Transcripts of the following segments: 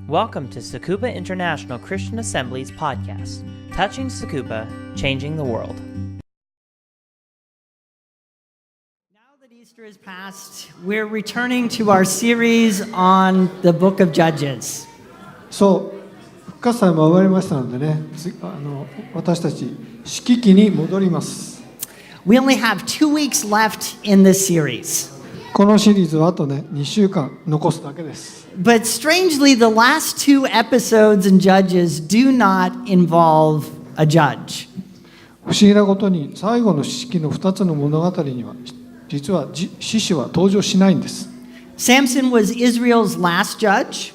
Welcome to Tsukuba International Christian Assembly's podcast, Touching Tsukuba, Changing the World. Now that Easter has passed, we're returning to our series on the book of Judges. そう、復活祭も終わりましたのでね、私たち式記に戻ります。We only have 2 weeks left in this series. このシリーズはあとね、2週間残すだけです。But strangely, the last 2 episodes in Judges do not involve a judge. 不思議なことに、最後の式の2つの物語には、実は獅子は登場しないんです。Samson was Israel's last judge.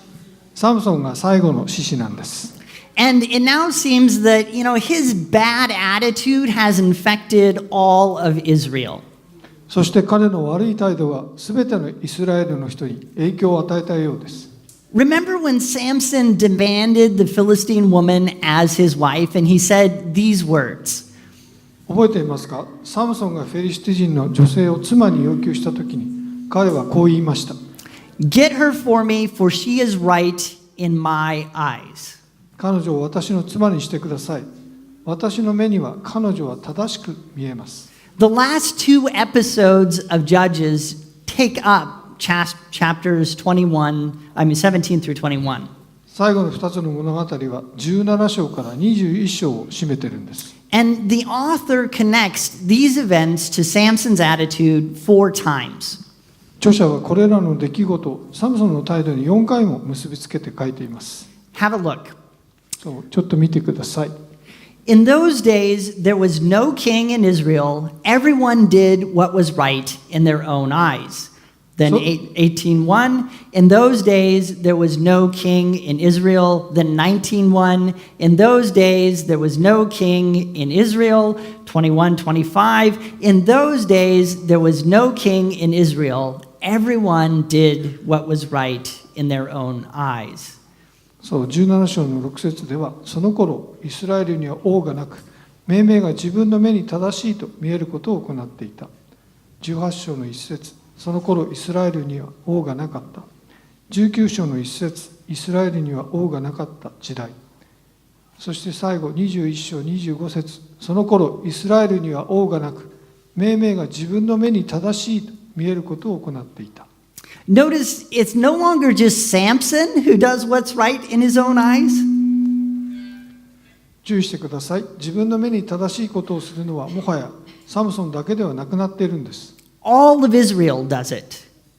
サムソンが最後の獅子なんです。And it now seems that, his bad attitude has infected all of Israel. そして彼の悪い態度が全てのイスラエルの人に影響を与えたようです。Remember when Samson demanded the Philistine woman as his wife and he said these words? 覚えていますか？サムソンがフェリシテ人の女性を妻に要求したときに、彼はこう言いました。Get her for me, for she is right in my eyes. 彼女を私の妻にしてください。私の目には彼女は正しく見えます。The last 2 episodes of Judges take up chapters 17 through 21. 最後の2つの物語は17章から21章を占めているんです。And the author connects these events to Samson's attitude 4 times. 著者はこれらの出来事をサムソンの態度に4回も結びつけて書いています。Have a look. ちょっと見てください。In those days, there was no king in Israel. Everyone did what was right in their own eyes. Then 18:1, in those days, there was no king in Israel. Then 19:1, in those days, there was no king in Israel. 21:25, in those days, there was no king in Israel. Everyone did what was right in their own eyes. そう、17章の6節では、その頃イスラエルには王がなく、命名が自分の目に正しいと見えることを行っていた。18章の1節、その頃イスラエルには王がなかった。19章の1節、イスラエルには王がなかった時代。そして最後21章25節、その頃イスラエルには王がなく、命名が自分の目に正しいと見えることを行っていた。Notice it's no longer just Samson who does what's right in his own eyes. 注意してください。自分の目に正しいことをするのはもはやサムソンだけではなくなっているんです。All of Israel does it.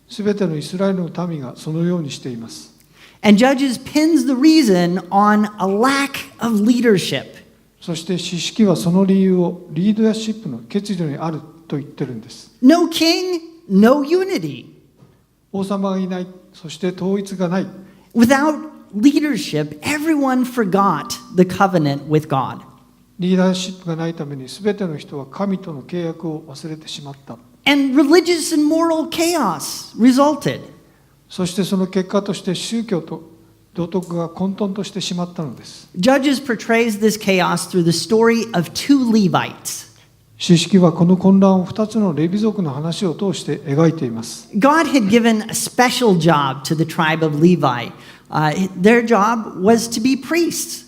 すべてのイスラエルの民がそのようにしています。And Judges pins the reason on a lack of leadership. そして詩式はその理由をリーダーシップの欠如にあると言ってるんです。No king, no unity. 王様がいない、そして統一がない。Without leadership, everyone forgot the covenant with God. リーダーシップがないためにすべての人は神との契約を忘れてしまった。And religious and moral chaos resulted. そしてその結果として宗教と道徳が混沌としてしまったのです。Judges portrays this chaos through the story of 2 Levites. 詩式はこの混乱を2つのレビ族の話を通して描いています。God had given a special job to the tribe of Levi. Their job was to be priests.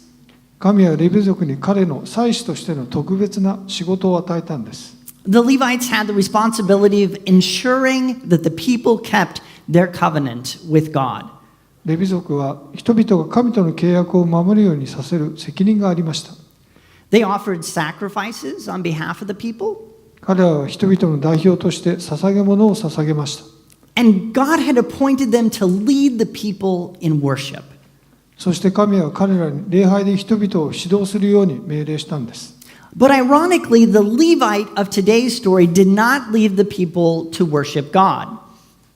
神はレビ族に彼の祭司としての特別な仕事を与えたんです。The Levites had the responsibility of ensuring that the people kept their covenant with God. レビ族は人々が神との契約を守るようにさせる責任がありました。They offered sacrifices on behalf of the people. 彼らは人々の代表として捧げ物を捧げました。And God had appointed them to lead the people in worship. そして神は彼らに礼拝で人々を指導するように命令したんです。But ironically, the Levite of today's story did not lead the people to worship God.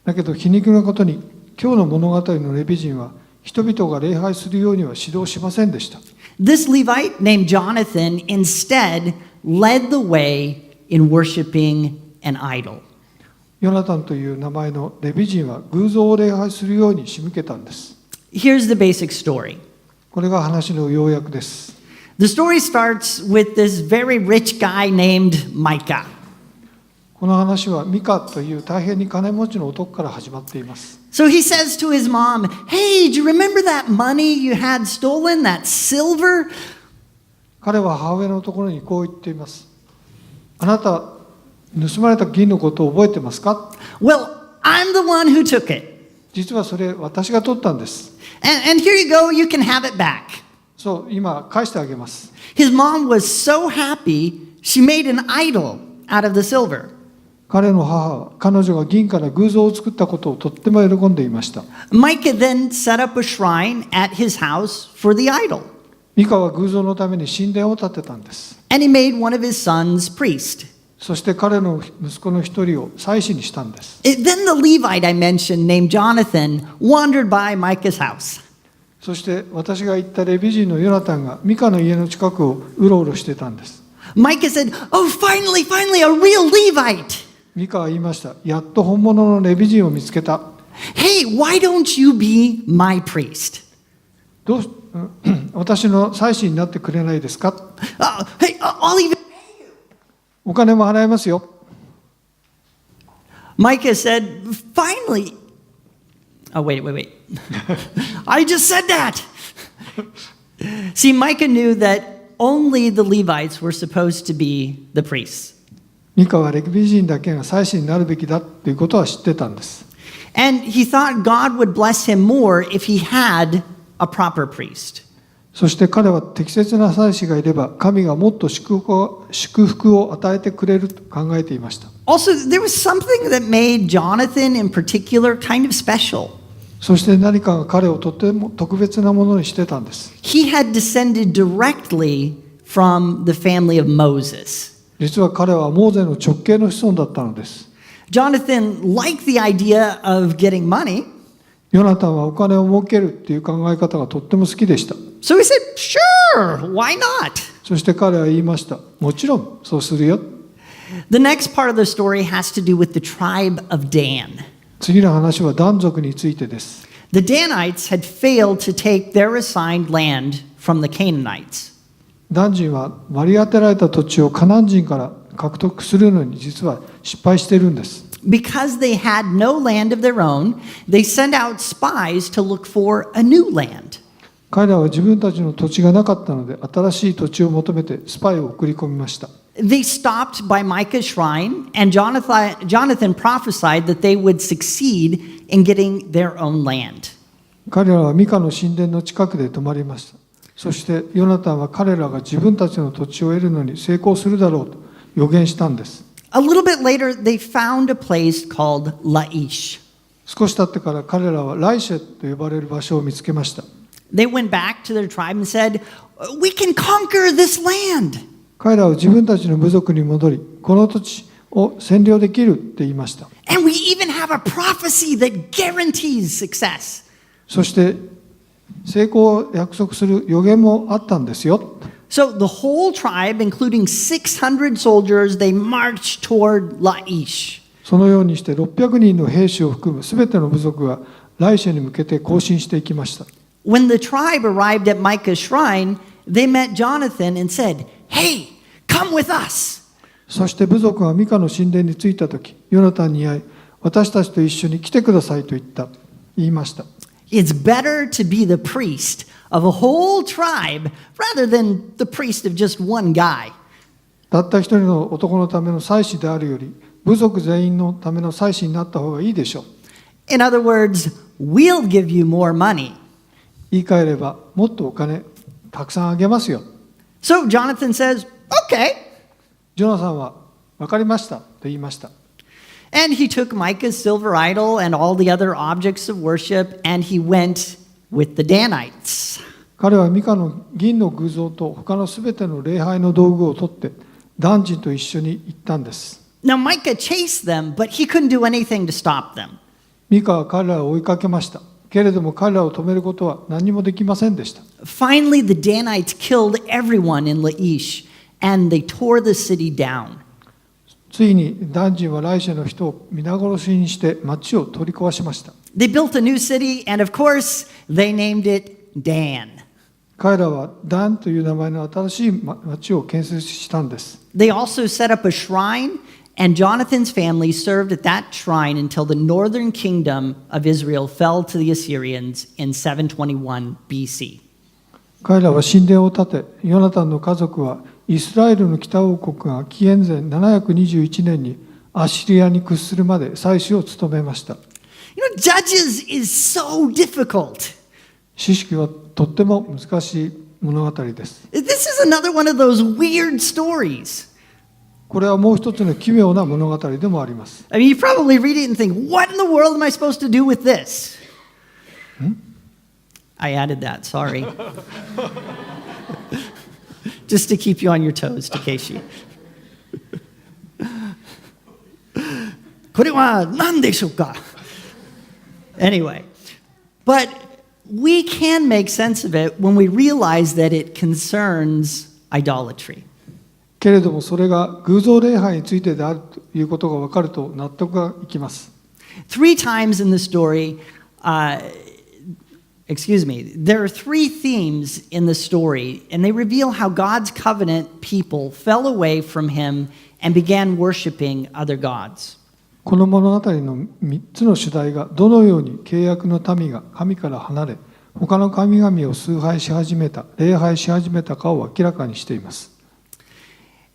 だけど皮肉なことに、今日の物語のレビ人は人々が礼拝するようには指導しませんでした。This Levite named Jonathan instead led the way in worshiping an idol. ヨナタンという名前のレビ人は偶像を礼拝するように仕向けたんです。Here's the basic story. これが話の要約です。The story starts with this very rich guy named Micah. この話はミカという大変に金持ちの男から始まっています。So he says to his mom, "Hey, do you remember that money you had stolen, that silver?" 彼は母親のところにこう言っています。あなた、盗まれた銀のことを覚えてますか？ Well, I'm the one who took it. 実はそれ私が取ったんです。And here you go, you can have it back. そう、今返してあげます。His mom was so happy, she made an idol out of the silver. 彼の母は彼女が銀から偶像を作ったことをとっても喜んでいました。Micah then set up a shrine at his house for the idol. ミカは偶像のために神殿を建てたんです。And he made one of his sons priest. そして彼の息子の一人を祭司にしたんです。Then the Levite I mentioned, named Jonathan, wandered by Micah's house. そして私が言ったレビ人のヨナタンがミカの家の近くをうろうろしてたんです。Micah said, "Oh, finally, a real Levite." ミカは言いました。やっと本物のレビ人を見つけた。Hey, why don't you be my priest? 私の祭司になってくれないですか？ Hey, I'll even... お金も払いますよ。Micah said, "Finally." Oh, wait. I just said that. See, Micah knew that only the Levites were supposed to be the priests. ミカはレビ人だけが祭司になるべきだということは知ってたんです。And he thought God would bless him more if he had a proper priest. そして彼は適切な祭司がいれば神がもっと祝福を与えてくれると考えていました。Also, there was something that made Jonathan in particular kind of special. そして何かが彼をとても特別なものにしてたんです。He had descended directly from the family of Moses. 実は彼はモーゼの直系の子孫だったのです。Jonathan liked the idea of getting money. ヨナタンはお金を儲けるっていう考え方がとっても好きでした。So he said, "Sure, why not?" そして彼は言いました。もちろんそうするよ。The next part of the story has to do with the tribe of Dan. 次の話はダン族についてです。The Danites had failed to take their assigned land from the Canaanites. ダン人は割り当てられた土地をカナン人から獲得するのに実は失敗しているんです。Because they had no land of their own, they sent out spies to look for a new land. 彼らは自分たちの土地がなかったので新しい土地を求めてスパイを送り込みました。They stopped by Micah's shrine, and Jonathan prophesied that they would succeed in getting their own land. 彼らはミカの神殿の近くで泊まりました。そしてヨナタンは彼らが自分たちの土地を得るのに成功するだろうと予言したんです。A little bit later, they found a place called Laish. 少し経ってから彼らはライシェと呼ばれる場所を見つけました。They went back to their tribe and said, "We can conquer this land." 彼らは自分たちの部族に戻り、この土地を占領できるって言いました。And we even have a prophecy that guarantees success. そして成功を約束する予言もあったんですよ。So the whole tribe, including 600 soldiers, they marched toward Laish. そのようにして600人の兵士を含むすべての部族がライシェに向けて行進していきました。When the tribe arrived at Micah's shrine, they met Jonathan and said, "Hey, come with us." そして部族がミカの神殿に着いたとき、ヨナタンに会い、私たちと一緒に来てくださいと言いました。It's better to be the priest of a whole tribe rather than the priest of just one guy. たった一人の男のための祭司であるより、部族全員のための祭司になった方がいいでしょう。In other words, we'll give you more money. 言い換えれば、もっとお金たくさんあげますよ。So Jonathan says, "Okay." ジョナサンは、分かりましたと言いました。And he took Micah's silver idol and all the other objects of worship, and he went with the Danites. 彼はミカの銀の偶像と他のすべての礼拝の道具を取って、ダン人と一緒に行ったんです。Now Micah chased them, but he couldn't do anything to stop them. ミカは彼らを追いかけました。けれども彼らを止めることは何もできませんでした。Finally, the Danites killed everyone in Laish, and they tore the city down. ついにダン人はライシェの人を皆殺しにして町を取り壊しました。They built a new city, and of course, they named it Dan. 彼らはダンという名前の新しい町を建設したんです。They also set up a shrine, And Jonathan's family served at that shrine until the northern kingdom of Israel fell to the Assyrians in 721 BC. 彼らは神殿を建て、ヨナタンの家族はイスラエルの北王国が紀元前721年にアッシリアに屈するまで祭司を務めました。You know, Judges is so difficult. 詩式はとっても難しい物語です。This is another one of those weird stories. これはもう一つの奇妙な物語でもあります。I mean, you probably read it and think, what in the world am I supposed to do with this? I added that, sorry. Just to keep you on your toes, Takeshi. これは何でしょうか? Anyway, but we can make sense of it when we realize that it concerns idolatry. けれどもそれが偶像礼拝についてであるということが分かると納得がいきます。Three times in the story, there are three themes in the story, and they reveal how God's covenant people fell away from him and began worshiping other gods. この物語の3つの主題がどのように契約の民が神から離れ、他の神々を崇拝し始めた、礼拝し始めたかを明らかにしています。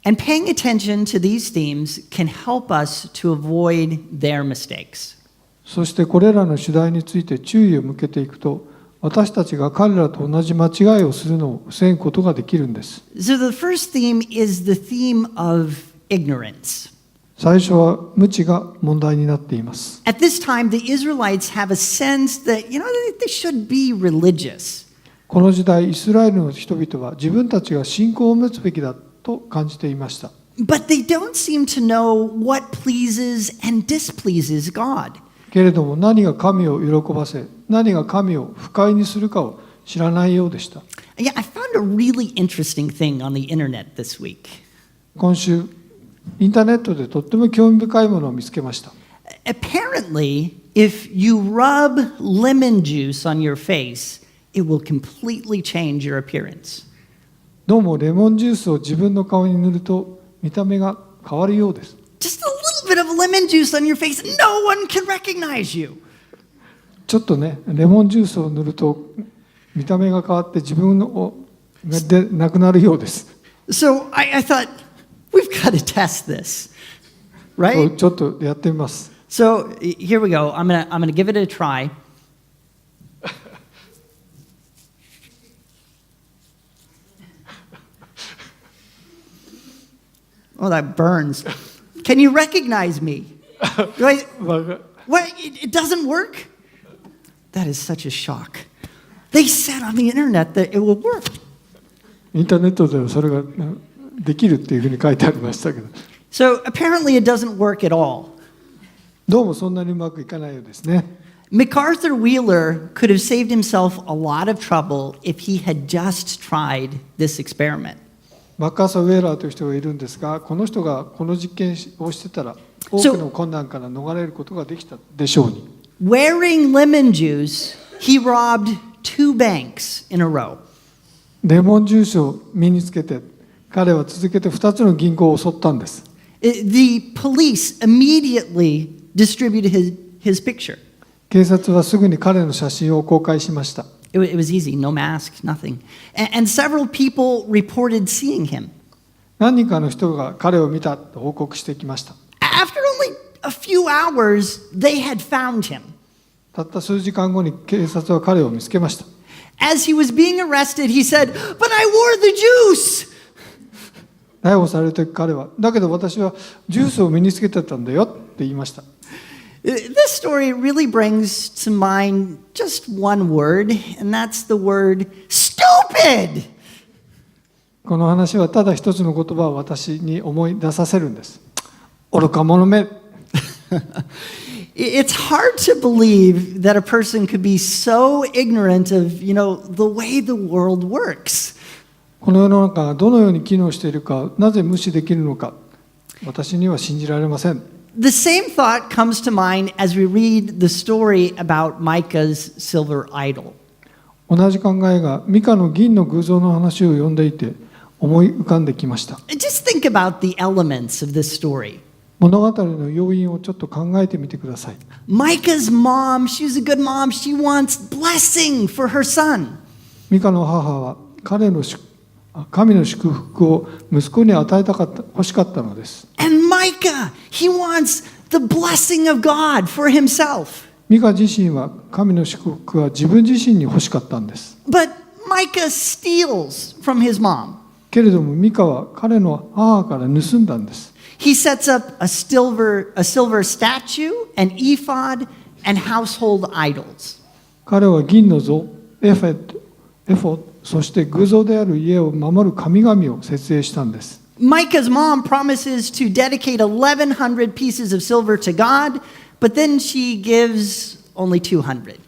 And paying attention to these themes can help us to avoid their mistakes. そしてこれらの主題について注意を向けていくと、私たちが彼らと同じ間違いをするのを防ぐことができるんです。So the first theme is the theme of ignorance. 最初は無知が問題になっています。At this time, the Israelites have a sense that, they should be religious. この時代、イスラエルの人々は自分たちが信仰を持つべきだと感じていました。But they don't seem to know what pleases and displeases God. けれども何が神を喜ばせ、何が神を不快にするかを知らないようでした。Yeah, I found a really interesting thing on the internet this week. 今週、インターネットでとっても興味深いものを見つけました。Apparently, if you rub lemon juice on your face, it will completely change your appearance. どうもレモンジュースを自分の顔に塗ると見た目が変わるようです。Just a little bit of lemon juice on your face, no one can recognize you. ちょっとね、レモンジュースを塗ると見た目が変わって自分のでなくなるようです。So I thought, we've got to test this, right? ちょっとやってみます。So here we go. I'm gonna give it a try. Oh, that burns. Can you recognize me? What? It doesn't work? That is such a shock. They said on the internet that it will work. インターネットではそれができるっていうふうに書いてありましたけど。So apparently it doesn't work at all. どうもそんなにうまくいかないようですね。MacArthur Wheeler could have saved himself a lot of trouble if he had just tried this experiment. マッカーサー・ウェーラーという人がいるんですが、この人がこの実験をしてたら多くの困難から逃れることができたでしょうに。Wearing lemon juice, he robbed 2 banks in a row. レモンジュースを身につけて、彼は続けて2つの銀行を襲ったんです。The police immediately distributed his picture. 警察はすぐに彼の写真を公開しました。It was easy, no mask, nothing. And several people reported seeing him. 何人かの人が彼を見たと報告してきました。After only a few hours, they had found him. たった数時間後に警察は彼を見つけました。As he was being arrested, he said, "But I wore the juice!" 逮捕されるとき彼は、だけど私はジュースを身につけてたんだよって言いました。This story really brings to mind just one word, and that's the word stupid. この話はただ一つの言葉を私に思い出させるんです。愚か者め。It's hard to believe that a person could be so ignorant of, the way the world works. この世の中がどのように機能しているか、なぜ無視できるのか、私には信じられません。The same thought comes to mind as we read the story about Micah's silver idol. 同じ考えがミカの銀の偶像の話を読んでいて思い浮かんできました。Just think about the elements of this story. 物語の要因をちょっと考えてみてください。 Micah's mom, she's a good mom. She wants blessing for her son. ミカの母は神の祝福を息子に与え欲しかったのです。 And Micah, he wants the blessing of God for himself. ミカ自身は神の祝福は自分自身に欲しかったんです。 But Micah steals from his mom. けれどもミカは彼の母から盗んだんです。 He sets up a silver statue, an ephod, and household idols. 彼は銀の像、エフォ、そして偶像である家を守る神々を設営したんです。 Micah's mom promises to dedicate 1,100 pieces of silver to God, but then she gives only 200.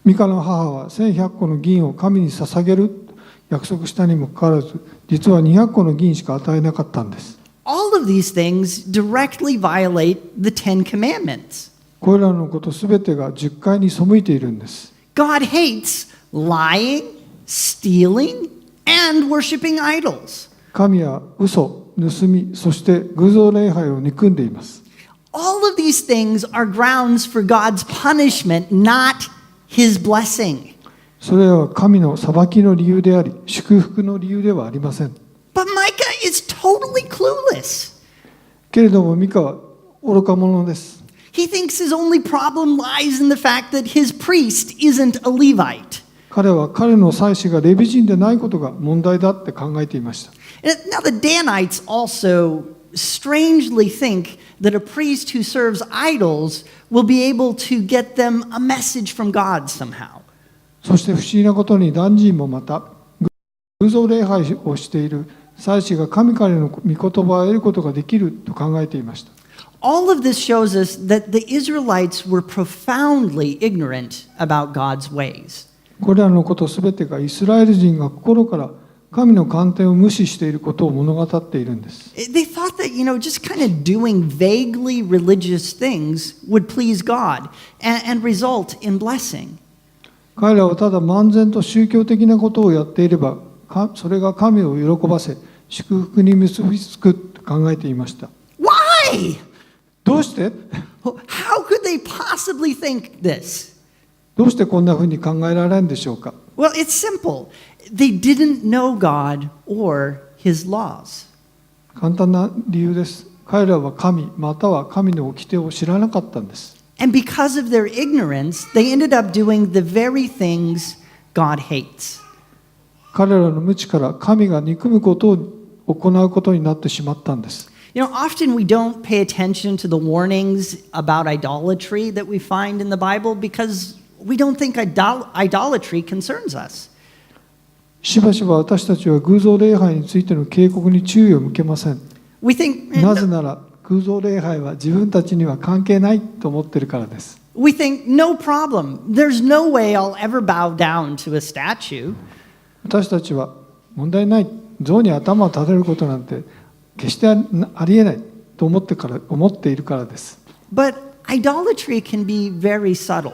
ミカの母は1100個の銀を神に捧げると約束したにもかかわらず、実は200個の銀しか与えなかったんです。 All of these things directly violate the Ten Commandments. これらのことすべてが10回に背いているんです。 God hates lying, stealing, and worshiping idols. 神は嘘、盗み、そして偶像礼拝を憎んでいます。 All of these things are grounds for God's punishment, not His blessing. それらは神の裁きの理由であり、祝福の理由ではありません。 But Micah is totally clueless. けれどもミカは愚か者です。 He thinks his only problem lies in the fact that his priest isn't a Levite. 彼は彼の祭司がレビ人でないことが問題だって考えていました。 Now, the Danites also strangely think that a priest who serves idols will be able to get them a message from God somehow. そして不思議なことにダン人もまた偶像礼拝をしている祭司が神からの御言葉を得ることができると考えていました。 All of this shows us that the Israelites were profoundly ignorant about God's ways. これらのことすべてがイスラエル人が心から神の観点を無視していることを物語っているんです。 They thought that, just kind of doing vaguely religious things would please God and result in blessing. 彼らはただ漫然と宗教的なことをやっていれば、それが神を喜ばせ、祝福に結びつくと考えていました。Why? どうして？ How could they possibly think this? どうしてこんなふうに考えられるんでしょうか？ Well, it's simple. They didn't know God or His laws. 簡単な理由です。彼らは神、または神の掟を知らなかったんです。And because of their ignorance, they ended up doing the very things God hates. 彼らの無知から神が憎むことを行うことになってしまったんです。Often we don't pay attention to the warnings about idolatry that we find in the Bible because we don't think idolatry concerns us. しばしば私たちは偶像礼拝についての警告に注意を向けません。 We think なぜなら偶像礼拝は自分たちには関係ないと思っているからです。we think no problem. There's no way I'll ever bow down to a statue. 私たちは問題ない、像に頭を立てることなんて決してありえないと思っているからです。 But idolatry can be very subtle.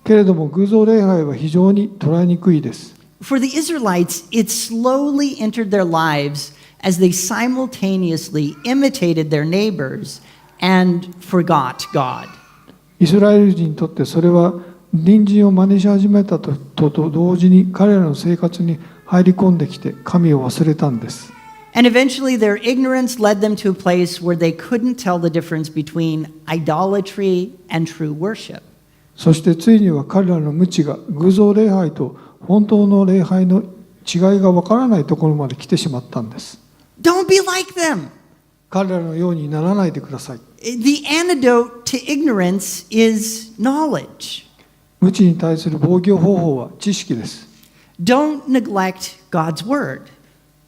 けれども偶像礼拝は非常に捉えにくいです。 For the Israelites, it slowly entered their lives as they simultaneously imitated their neighbors and forgot God. イスラエル人にとってそれは隣人を真似し始めたと同時に彼らの生活に入り込んできて神を忘れたんです。 And eventually their ignorance led them to a place where they couldn't tell the difference between idolatry and true worship. そしてついには彼らの無知が偶像礼拝と本当の礼拝の違いがわからないところまで来てしまったんです。 Don't be like them. 彼らのようにならないでください。 The antidote to ignorance is knowledge. 無知に対する防御方法は知識です。 Don't neglect God's word.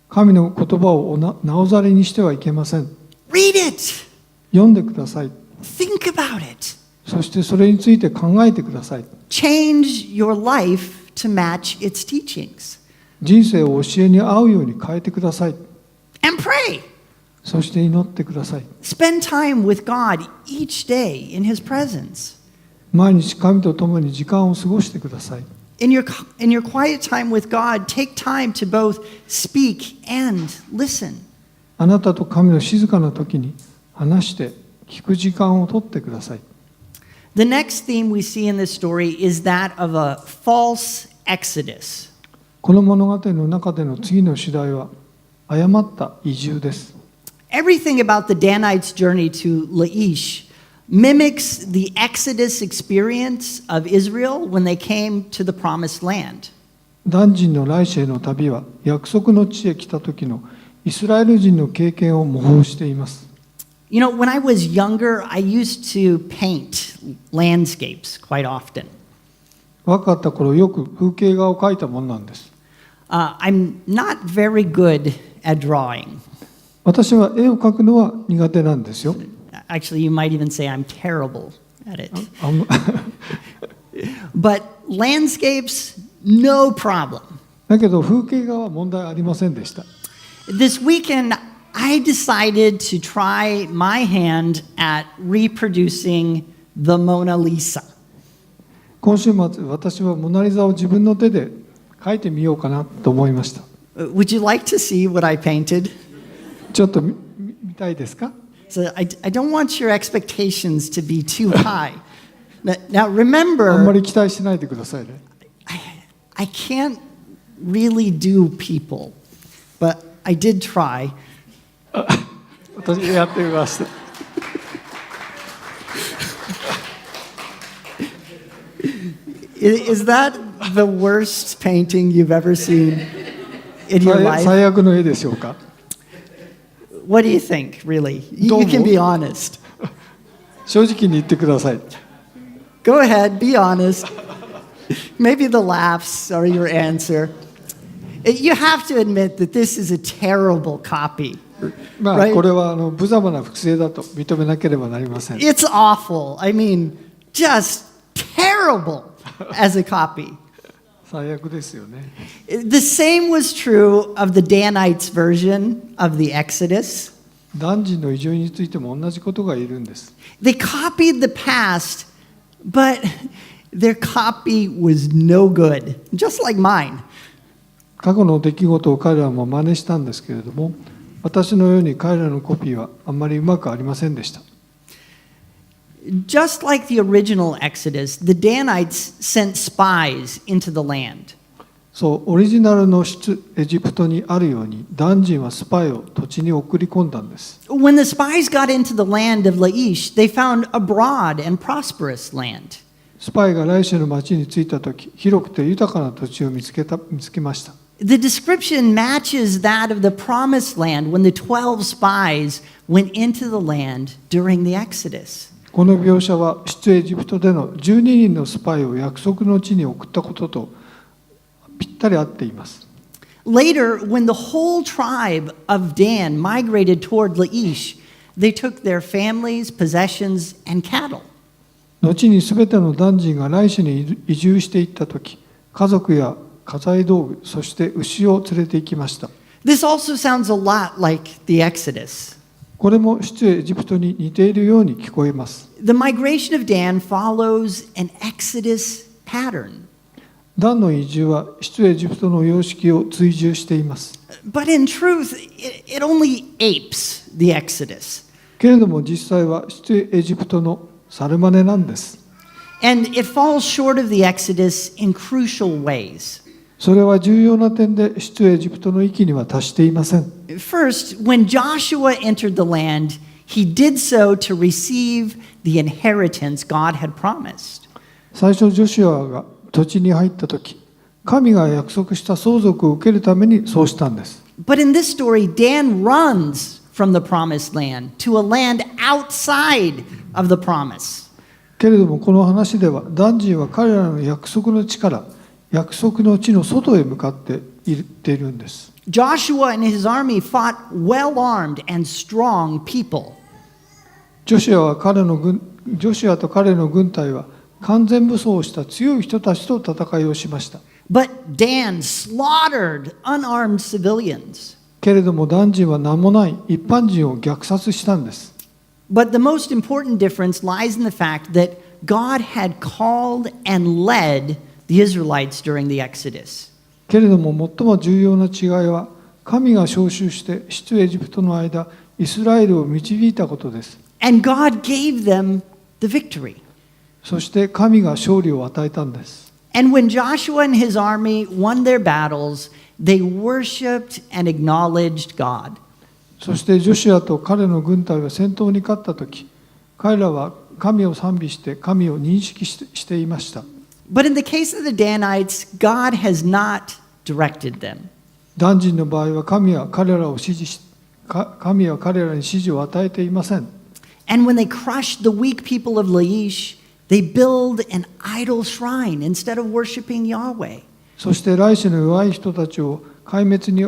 神の言葉をなおざりにしてはいけません。 Read it. 読んでください。 Think about it. そしてそれについて考えてください。 Change your life to match its teachings. 人生を教えに合うように変えてください。 And pray. そして祈ってください。 Spend time with God each day in His presence. 毎日神と共に時間を過ごしてください。In your quiet time with God, take time to both speak and listen. あなたと神の静かな時に話して聞く時間を取ってください。 The next theme we see in this story is that of a false exodus. この物語の中での次の主題は誤った移住です。 Everything about the Danites' journey to Laish mimics the Exodus experience of Israel when they came to the promised land. ダン人の来世への旅は約束の地へ来た時のイスラエル人の経験を模倣しています。 You know, when I was younger, I used to paint landscapes quite often. 若かった頃よく風景画を描いたものなんです。 I'm not very good at drawing. 私は絵を描くのは苦手なんですよ。 Actually, you might even say I'm terrible at it. あんま But landscapes, no problem. だけど風景画は問題ありませんでした。 This weekend, I decided to try my hand at reproducing the Mona Lisa. 今週末、私はモナリザを自分の手で描いてみようかなと思いました。 Would you like to see what I painted? ちょっと見たいですか？ So I don't want your expectations to be too high. Now あんま remember, り期待しないでくださいね。 I can't really do people, but I did try. 私やってみました。 Is that the worst painting you've ever seen in your life? 最悪の絵でしょうか？ What do you think, really? You Don't can be worry. honest. 正直に言ってください。 Go ahead, be honest. Maybe the laughs are your answer. You have to admit that this is a terrible copy. まあ Right. これは無様な複製だと認めなければなりません。 It's awful. I mean, just terrible as a copy. 最悪ですよね。 The same was true of the Danites' version of the Exodus. ダン人の移住についても同じことが言えるんです。 They copied the past, but their copy was no good, just like mine. 過去の出来事を彼らも真似したんですけれども、私のように彼らのコピーはあんまりうまくありませんでした。 Just like the original Exodus, the Danites sent spies into the land. そう、オリジナルの出エジプトにあるように、ダン人はスパイを土地に送り込んだんです。 When the spies got into the land of Laish, they found a broad and prosperous land. スパイが来世の町に着いたとき、広くて豊かな土地を見つけました。 The description matches that of the promised land when the 12 spies went into the land during the Exodus. この描写は出エジプトでの12人のスパイを約束の地に送ったこととぴったり合っています。 Later, when the whole tribe of Dan migrated toward Laish, they took their families, possessions, and cattle. 後にすべてのダン人が来世に移住していったとき、家族や家財道具、そして牛を連れて行きました。 This also sounds a lot like the Exodus. これも出エジプトに似ているように聞こえます。 The migration of Dan follows an Exodus pattern. ダンの移住は出エジプトの様式を追従しています。 But in truth, it only apes the Exodus. けれども実際は出エジプトの猿真似なんです。 And it falls short of the Exodus in crucial ways. それは重要な点で出エジプトの域には達していません。 First, when Joshua entered the land, he did so to receive the inheritance God had promised. 最初ジョシュアが土地に入った時、神が約束した相続を受けるためにそうしたんです。 But in this story, Dan runs from the promised land to a land outside of the promise. けれどもこの話ではダン人は彼らの約束の地から約束の地の外へ向かっていっているんです。 Joshua and his army fought well-armed and strong people. ジョシュアと彼の軍隊は完全武装をした強い人たちと戦いをしました。 But Dan slaughtered unarmed civilians. けれどもダン人は名もない一般人を虐殺したんです。 But the most important difference lies in the fact that God had called and led the Israelites during the Exodus. けれども最も重要な違いは神が召集して出エジプトの間イスラエルを導いたことです。And God gave them the victory. そして神が勝利を与えたんです。And when Joshua and his army won their battles, they worshiped and acknowledged God. そしてジョシュアと彼の軍隊が戦闘に勝ったとき、彼らは神を賛美して神を認識していました。But in the case of the Danites, God has not directed them. ダン人の場合は神は彼らに指示を与えていません。And when they crushed the weak people of Laish, they build an idol shrine instead of worshiping Yahweh. そして来世の弱い人たちを壊滅に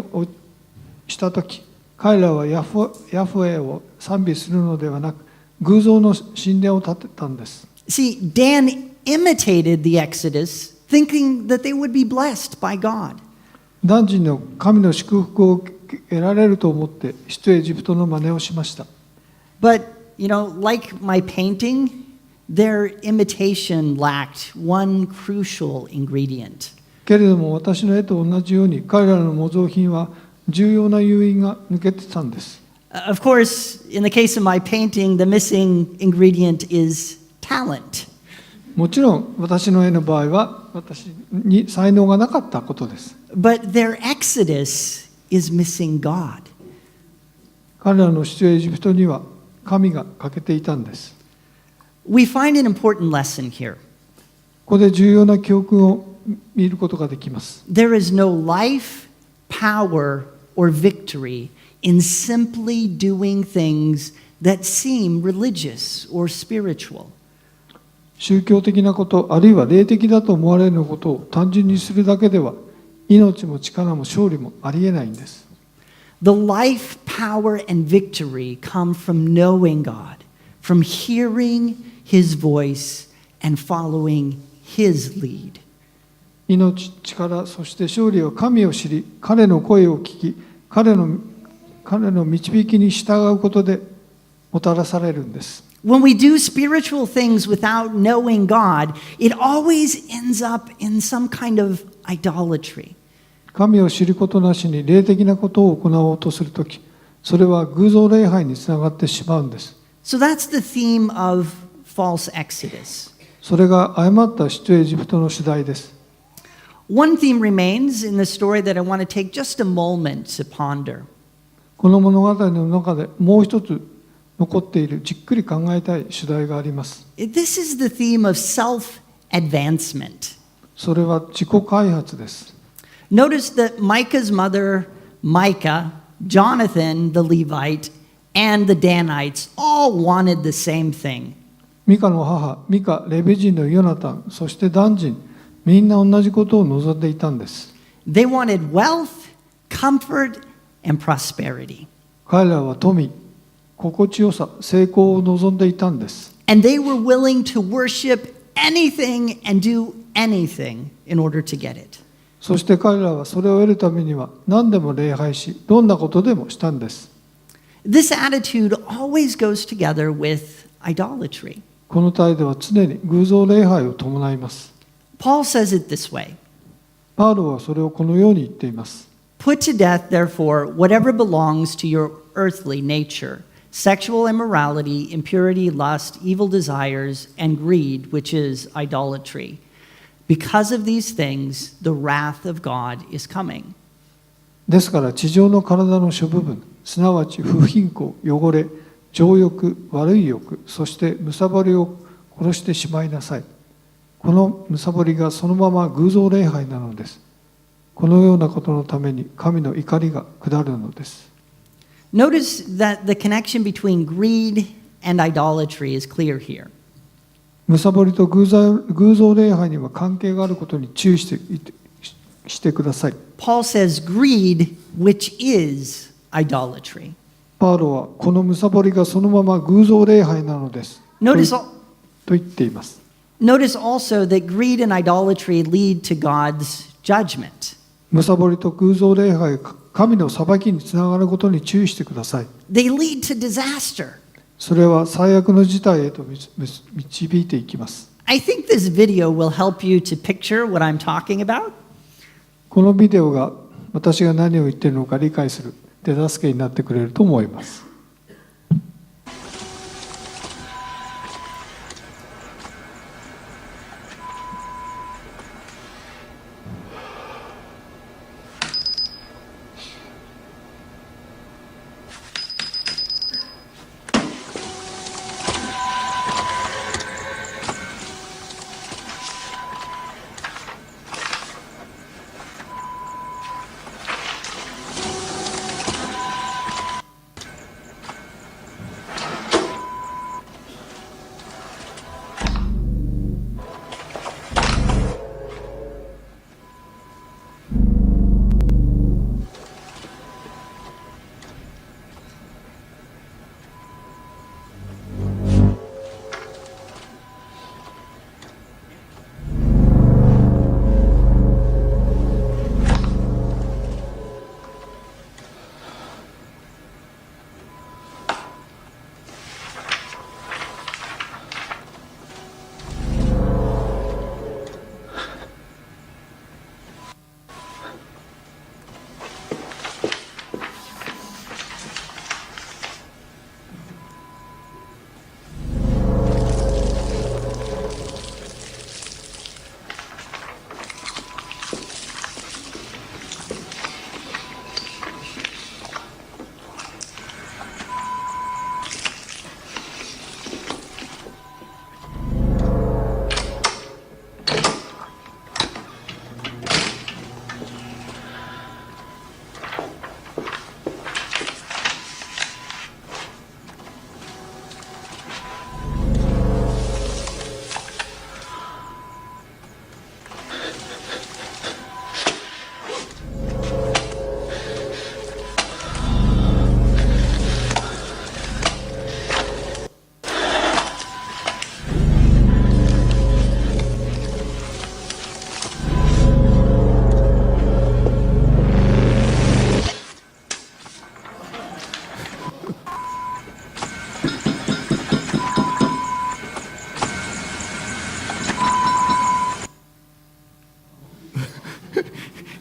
したとき、彼らはヤフエを賛美するのではなく、偶像の神殿を建てたんです。See, Dan imitated the Exodus, thinking that they would be blessed by God. ダン人の神の祝福を得られると思って出エジプトの真似をしました。But, like my painting, their imitation lacked one crucial ingredient. けれども私の絵と同じように彼らの模造品は重要な誘因が抜けてたんです。Of course, in the case of my painting, the missing ingredient is talent. もちろん私の絵の場合は私に才能がなかったことです。But their exodus is missing God. 彼らの出エジプトには神が欠けていたんです。We find an important lesson here. ここで重要な教訓を見ることができます。There is no life, power, or victory in simply doing things that seem religious or spiritual. 宗教的なこと、あるいは霊的だと思われることを単純にするだけでは、命も力も勝利もありえないんです。The life, power, and victory come from knowing God, from hearing His voice and following His lead. 命、力、そして勝利は神を知り、彼の声を聞き、彼の導きに従うことでもたらされるんです。When we do spiritual things without knowing God, it always ends up in some kind of idolatry. 神を知ることなしに霊的なことを行おうとするとき、それは偶像礼拝につながってしまうんです。So that's the theme of false exodus. それが誤った出エジプトの主題です。One theme remains in the story that I want to take just a moment to ponder. この物語の中でもう一つ残っているじっくり考えたい主題があります。This is the theme of self-advancement. それは自己開発です。Notice that Micah's mother, Micah, Jonathan, the Levite, and the Danites all wanted the same thing. ミカの母、ミカ、レビ人のヨナタン、そしてダン人、みんな同じことを望んでいたんです。They wanted wealth, comfort, and prosperity. 彼らは富、心地よさ、成功を望んでいたんです。And they were willing to worship anything and do anything in order to get it. そして彼らはそれを得るためには何でも礼拝し、どんなことでもしたんです。This attitude always goes together with idolatry. この態度は常に偶像礼拝を伴います。Paul says it this way. パウロはそれをこのように言っています。Put to death, therefore, whatever belongs to your earthly nature, sexual immorality, impurity, lust, evil desires, and greed, which is idolatry. Because of these things, the wrath of God is coming. ですから地上の体の諸部分、すなわち不貧困、汚れ、情欲、悪い欲、そして貪りを殺してしまいなさい。この貪りがそのまま偶像礼拝なのです。このようなことのために神の怒りが下るのです。Notice that the connection between greed and idolatry is clear here. 貪りと偶像礼拝には関係があることに注意してください。Paul says greed, which is idolatry. パウロはこの貪りがそのまま偶像礼拝なのです。Notice と言っています。Notice also that greed and idolatry lead to God's judgment. 貪りと偶像礼拝が神の裁きにつながることに注意してください。They lead to disaster. それは最悪の事態へと導いていきます。I think this video will help you to picture what I'm talking about. このビデオが私が何を言っているのか理解する手助けになってくれると思います。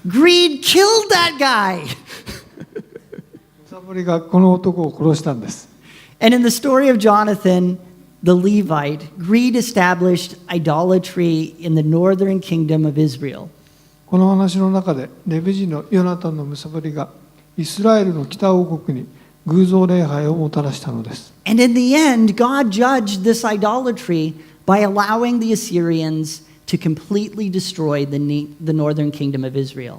Greed killed that guy. むさぼりがこの男を殺したんです。And in the story of Jonathan, the Levite, greed established idolatry in the northern kingdom of Israel. この話の中でレビ人のヨナタンのむさぼりがイスラエルの北王国に偶像礼拝をもたらしたのです。And in the end, God judged this idolatry by allowing the Assyrians to completely destroy the northern kingdom of Israel.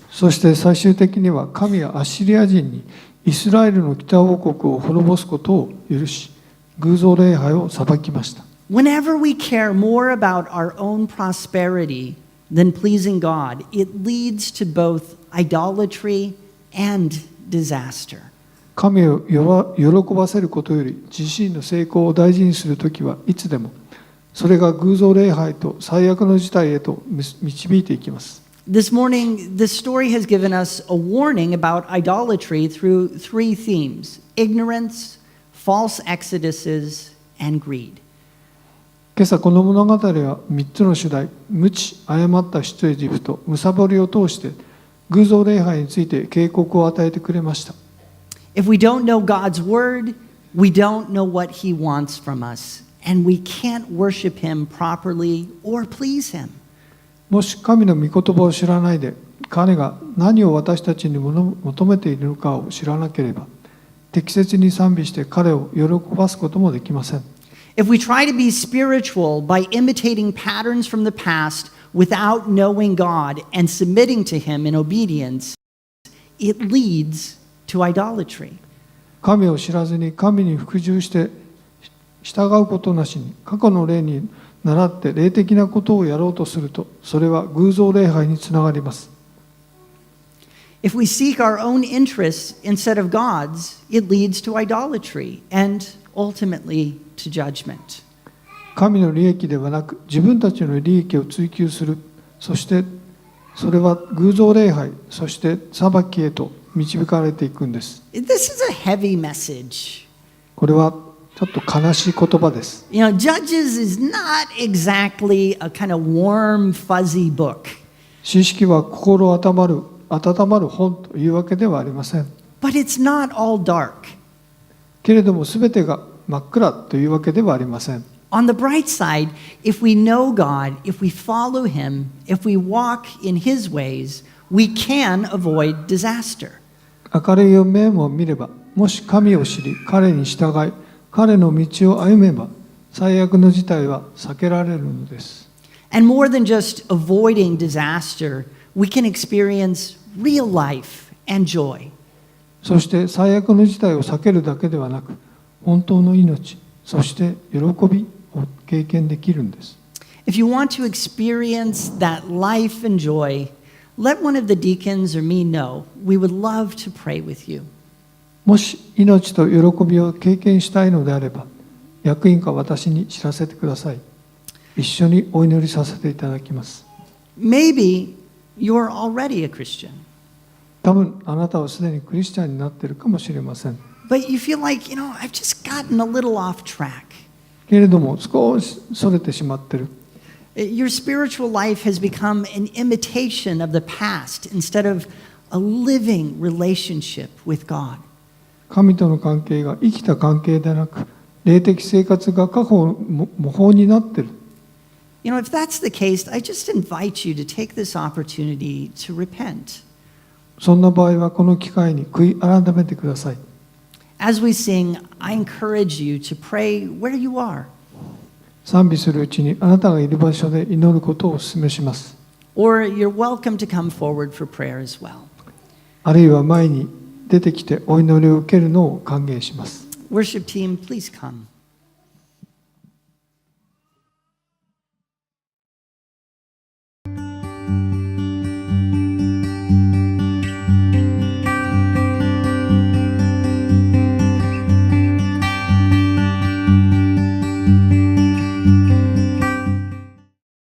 そして最終的には神はアッシリア人にイスラエルの北王国を滅ぼすことを許し、偶像礼拝を裁きました。Whenever we care more about our own prosperity than pleasing God, it leads to both idolatry and disaster. 神を喜ばせることより自身の成功を大事にするときはいつでもそれが偶像礼拝と最悪の事態へと導いていきます。This morning, this story has given us a warning about idolatry through three themes: ignorance, false exoduses, and greed. 今朝この物語は3つの主題、無知、誤った出エジプト、むさぼりを通して偶像礼拝について警告を与えてくれました。If we don't know God's word, we don't know what He wants from us, and we can't worship Him properly or please Him. もし神の御言葉を知らないで、彼が何を私たちに求めているのかを知らなければ、適切に賛美して彼を喜ばすこともできません。If we try to be spiritual by imitating patterns from the past without knowing God and submitting to Him in obedience, it leads to idolatry. 神を知らずに神に服従して従うことなしに過去の例に倣って霊的なことをやろうとすると、それは偶像礼拝につながります。If we seek our own interests instead of God's, it leads to idolatry and ultimately to judgment. 神の利益ではなく自分たちの利益を追求する、そしてそれは偶像礼拝、そして裁きへと導かれていくんです。This is a heavy message. これはちょっと悲しい言葉です。You know, Judges is not exactly a kind of warm, fuzzy book. 詩式は心温まる本というわけではありません。But it's not all dark. けれども全てが真っ暗というわけではありません。On the bright side, if we know God, if we follow Him, if we walk in His ways, we can avoid disaster. 明るい面を見れば、もし神を知り、彼に従い、彼の道を歩めば、最悪の事態は避けられるのです。And more than just avoiding disaster, we can experience real life and joy. そして最悪の事態を避けるだけではなく、本当の命、そして喜びを経験できるんです。If you want to experience that life and joy, let one of the deacons or me know. We would love to pray with you. もし命と喜びを経験したいのであれば、役員か私に知らせてください。一緒にお祈りさせていただきます。Maybe you're already a Christian, 多分あなたはすでにクリスチャンになっているかもしれません。but you feel like, I've just gotten a little off track. けれども少しそれてしまっている。Your spiritual life has become an imitation of the past instead of a living relationship with God. 神との関係が生きた関係でなく、霊的生活が過去模倣になっている。If that's the case, I just invite you to take this opportunity to repent. そんな場合はこの機会に悔い改めてください。As we sing, I encourage you to pray where you are. 賛美するうちにあなたがいる場所で祈ることをお勧めします。Or you're welcome to come forward for prayer as well. あるいは前に出てきてお祈りを受けるのを歓迎します。Worship team, please come.